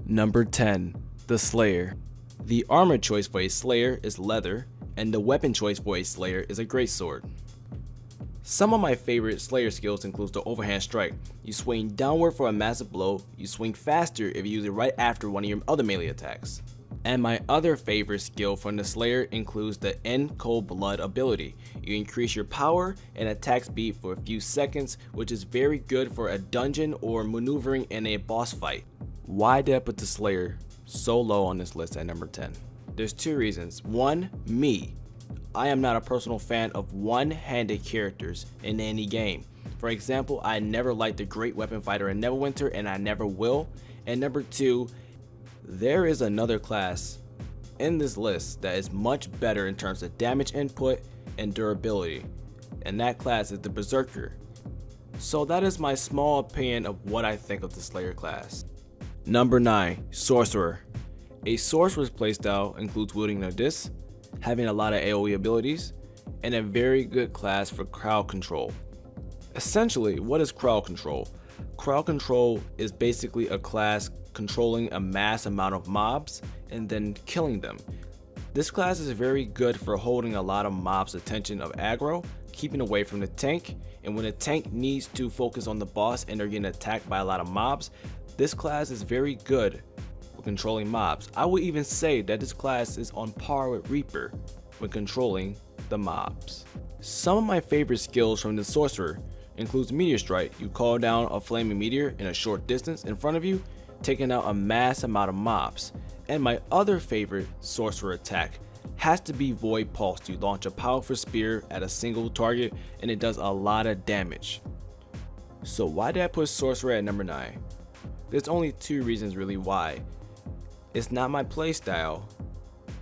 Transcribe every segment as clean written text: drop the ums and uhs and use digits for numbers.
Number 10. The Slayer. The armor choice for a Slayer is leather, and the weapon choice for a Slayer is a greatsword. Some of my favorite Slayer skills include the overhand strike. You swing downward for a massive blow, you swing faster if you use it right after one of your other melee attacks. And my other favorite skill from the Slayer includes the End Cold Blood ability. You increase your power and attack speed for a few seconds, which is very good for a dungeon or maneuvering in a boss fight. Why did I put the Slayer so low on this list at number 10? There's two reasons. One, me. I am not a personal fan of one-handed characters in any game. For example, I never liked the Great Weapon Fighter in Neverwinter, and I never will. And number two, there is another class in this list that is much better in terms of damage input and durability, and that class is the Berserker. So that is my small opinion of what I think of the Slayer class. Number 9. Sorcerer. A sorcerer's playstyle includes wielding a disc, having a lot of AoE abilities, and a very good class for crowd control. Essentially, what is crowd control? Crowd control is basically a class controlling a mass amount of mobs and then killing them. This class is very good for holding a lot of mobs' attention of aggro, keeping away from the tank, and when the tank needs to focus on the boss and they're getting attacked by a lot of mobs, this class is very good for controlling mobs. I would even say that this class is on par with Reaper when controlling the mobs. Some of my favorite skills from the Sorcerer includes Meteor Strike. You call down a flaming meteor in a short distance in front of you, taking out a mass amount of mobs. And my other favorite Sorcerer attack has to be Void Pulse. You launch a powerful spear at a single target and it does a lot of damage. So why did I put Sorcerer at number 9? There's only two reasons really why. It's not my playstyle,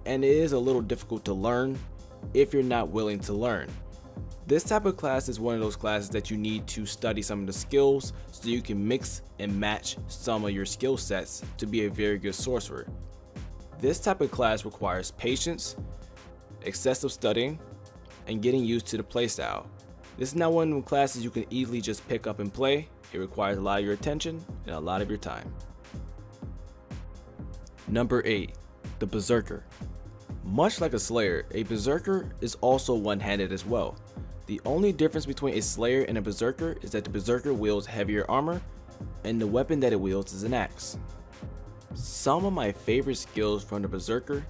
and it is a little difficult to learn if you're not willing to learn. This type of class is one of those classes that you need to study some of the skills so you can mix and match some of your skill sets to be a very good sorcerer. This type of class requires patience, excessive studying, and getting used to the playstyle. This is not one of the classes you can easily just pick up and play. It requires a lot of your attention and a lot of your time. Number 8. The Berserker. Much like a Slayer, a Berserker is also one-handed as well. The only difference between a Slayer and a Berserker is that the Berserker wields heavier armor and the weapon that it wields is an axe. Some of my favorite skills from the Berserker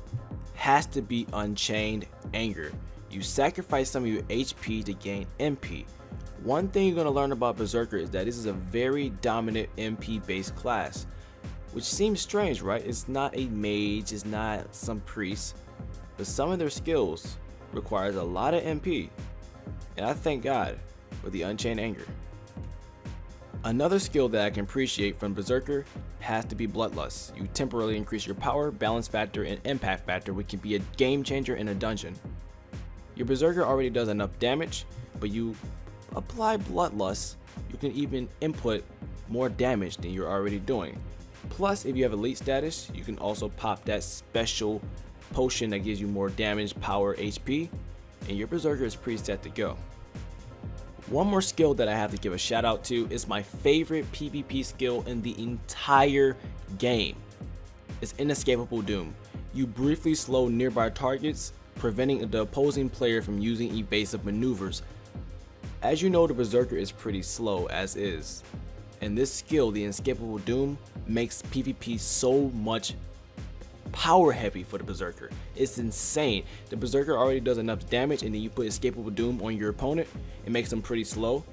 has to be Unchained Anger. You sacrifice some of your HP to gain MP. One thing you're going to learn about Berserker is that this is a very dominant MP based class, which seems strange, right? It's not a mage, it's not some priest, but some of their skills requires a lot of MP, and I thank God for the Unchained Anger. Another skill that I can appreciate from Berserker has to be Bloodlust. You temporarily increase your power, balance factor, and impact factor, which can be a game changer in a dungeon. Your Berserker already does enough damage, but you apply Bloodlust, you can even input more damage than you're already doing. Plus, if you have elite status, you can also pop that special potion that gives you more damage, power, HP, and your Berserker is pretty set to go. One more skill that I have to give a shout out to is my favorite PvP skill in the entire game. It's Inescapable Doom. You briefly slow nearby targets, preventing the opposing player from using evasive maneuvers. As you know, the Berserker is pretty slow as is, and this skill, the Inescapable Doom, makes PvP so much power heavy for the Berserker. It's insane. The Berserker already does enough damage, and then you put Escapable Doom on your opponent, it makes them pretty slow,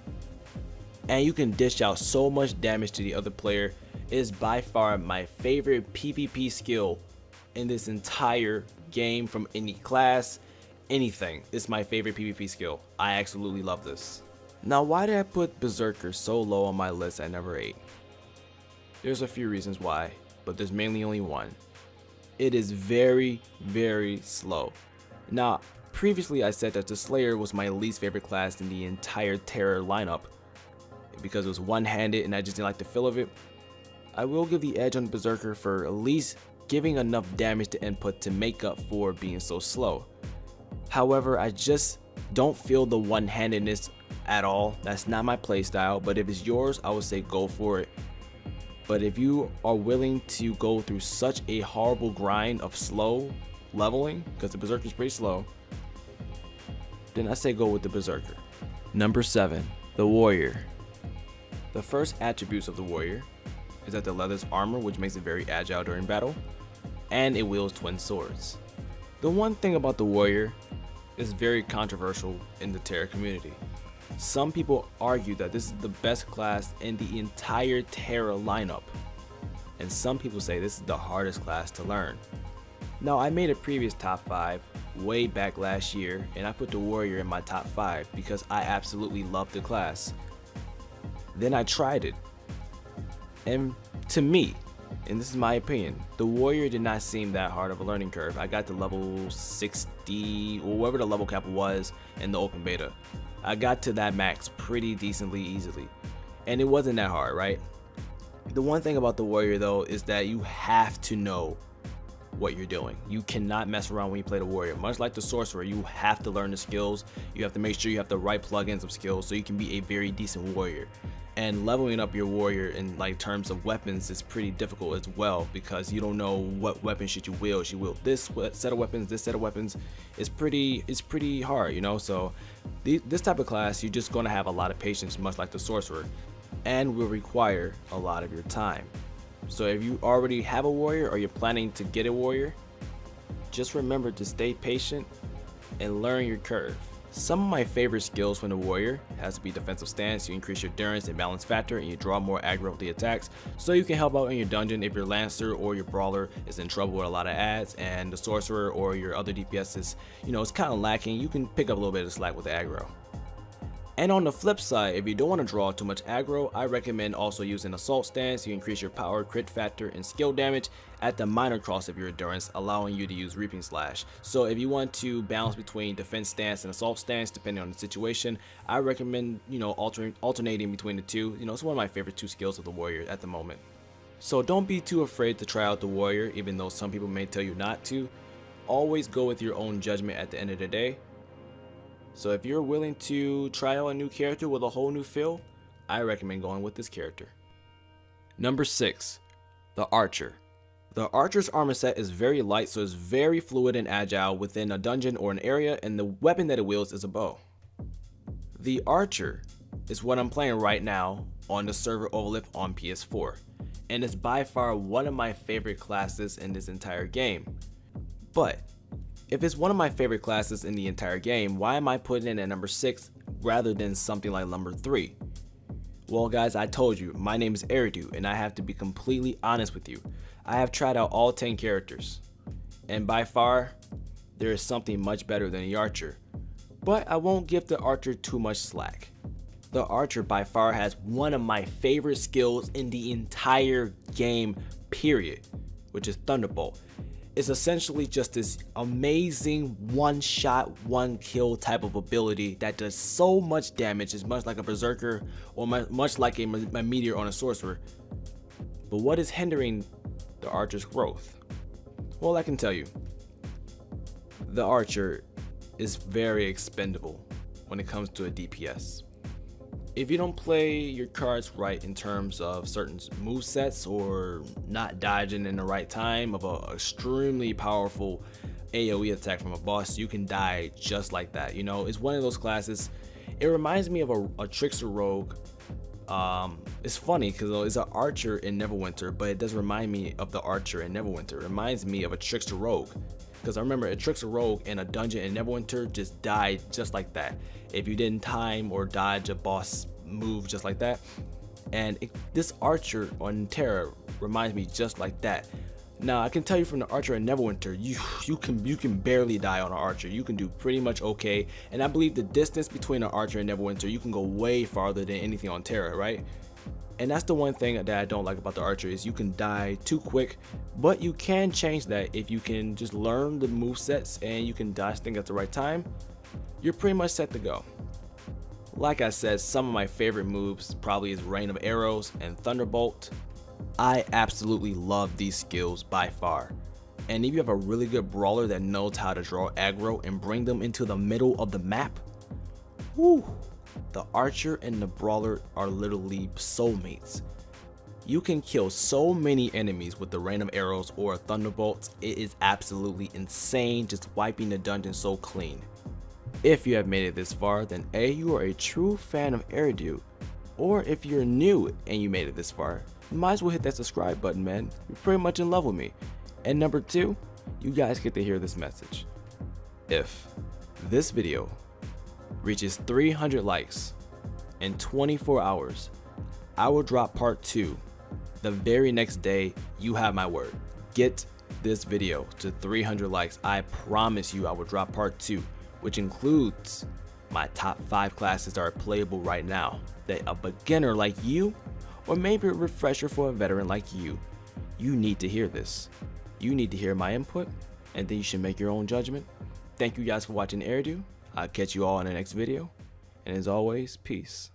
and you can dish out so much damage to the other player. It is by far my favorite PvP skill in this entire game from any class, anything. It's my favorite PvP skill. I absolutely love this. Now, why did I put Berserker so low on my list at number 8? There's a few reasons why, but there's mainly only one. It is very, very slow. Now, previously I said that the Slayer was my least favorite class in the entire Tera lineup because it was one-handed and I just didn't like the feel of it. I will give the edge on Berserker for at least giving enough damage to input to make up for being so slow. However, I just don't feel the one-handedness at all. That's not my playstyle, but if it's yours, I would say go for it. But if you are willing to go through such a horrible grind of slow leveling, because the Berserker is pretty slow, then I say go with the Berserker. Number 7, the Warrior. The first attributes of the Warrior is that the leather's armor, which makes it very agile during battle, and it wields twin swords. The one thing about the Warrior is very controversial in the Tera community. Some people argue that this is the best class in the entire Tera lineup, and some people say this is the hardest class to learn. Now, I made a previous top 5 way back last year, and I put the Warrior in my top 5 because I absolutely love the class. Then I tried it, and to me, and this is my opinion, the Warrior did not seem that hard of a learning curve. I got to level 60, or whatever the level cap was in the open beta. I got to that max pretty decently easily, and it wasn't that hard, right? The one thing about the Warrior though is that you have to know what you're doing. You cannot mess around when you play the Warrior. Much like the Sorcerer, you have to learn the skills. You have to make sure you have the right plugins of skills so you can be a very decent Warrior. And leveling up your Warrior in like terms of weapons is pretty difficult as well, because you don't know what weapon should you wield. You wield this set of weapons, this set of weapons. It's pretty hard, you know. So this type of class, you're just going to have a lot of patience, much like the Sorcerer, and will require a lot of your time. So if you already have a Warrior or you're planning to get a Warrior, just remember to stay patient and learn your curve. Some of my favorite skills from the Warrior has to be defensive stance. You increase your endurance and balance factor, and you draw more aggro with the attacks, so you can help out in your dungeon if your Lancer or your Brawler is in trouble with a lot of ads, and the Sorcerer or your other DPS is, it's kind of lacking. You can pick up a little bit of slack with the aggro. And on the flip side, if you don't want to draw too much aggro, I recommend also using Assault Stance. You increase your power, crit factor, and skill damage at the minor cost of your endurance, allowing you to use Reaping Slash. So if you want to balance between Defense Stance and Assault Stance, depending on the situation, I recommend, alternating between the two. It's one of my favorite 2 skills of the Warrior at the moment. So don't be too afraid to try out the Warrior, even though some people may tell you not to. Always go with your own judgment at the end of the day. So if you're willing to try out a new character with a whole new feel, I recommend going with this character. Number 6, the Archer. The Archer's armor set is very light, so it's very fluid and agile within a dungeon or an area, and the weapon that it wields is a bow. The Archer is what I'm playing right now on the server Overlift on PS4, and it's by far one of my favorite classes in this entire game. But if it's one of my favorite classes in the entire game, why am I putting it at number 6 rather than something like number 3? Well guys, I told you, my name is Aerdou, and I have to be completely honest with you. I have tried out all 10 characters, and by far, there is something much better than the Archer. But I won't give the Archer too much slack. The Archer by far has one of my favorite skills in the entire game, period, which is Thunderbolt. It's essentially just this amazing one-shot, one-kill type of ability that does so much damage. It's much like a Berserker or much like a Meteor on a Sorcerer. But what is hindering the Archer's growth? Well, I can tell you. The Archer is very expendable when it comes to a DPS. If you don't play your cards right in terms of certain movesets or not dodging in the right time of an extremely powerful AoE attack from a boss, you can die just like that. It's one of those classes. It reminds me of a Trickster Rogue. It's funny because it's an Archer in Neverwinter, but it does remind me of the Archer in Neverwinter. It reminds me of a Trickster Rogue, because I remember a Trickster Rogue in a dungeon in Neverwinter just died just like that if you didn't time or dodge a boss move just like that. And this Archer on Tera reminds me just like that. Now I can tell you from the Archer in Neverwinter, you can barely die on an Archer. You can do pretty much okay, and I believe the distance between an Archer and Neverwinter, you can go way farther than anything on Tera, right? And that's the one thing that I don't like about the Archer, is you can die too quick, but you can change that if you can just learn the movesets and you can dodge things at the right time. You're pretty much set to go. Like I said, some of my favorite moves probably is Rain of Arrows and Thunderbolt. I absolutely love these skills by far. And if you have a really good brawler that knows how to draw aggro and bring them into the middle of the map, whoo, the Archer and the brawler are literally soulmates. You can kill so many enemies with the random arrows or thunderbolts. It is absolutely insane, just wiping the dungeon so clean. If you have made it this far, then A, you are a true fan of Aerdou, or if you're new and you made it this far, you might as well hit that subscribe button, man. You're pretty much in love with me. And number 2, you guys get to hear this message. If this video reaches 300 likes in 24 hours, I will drop part 2 the very next day. You have my word. Get this video to 300 likes. I promise you I will drop part 2, which includes my top 5 classes that are playable right now that a beginner like you, or maybe a refresher for a veteran like you need to hear this. You need to hear my input, and then you should make your own judgment. Thank you guys for watching Aerdou. I'll catch you all in the next video, and as always, peace.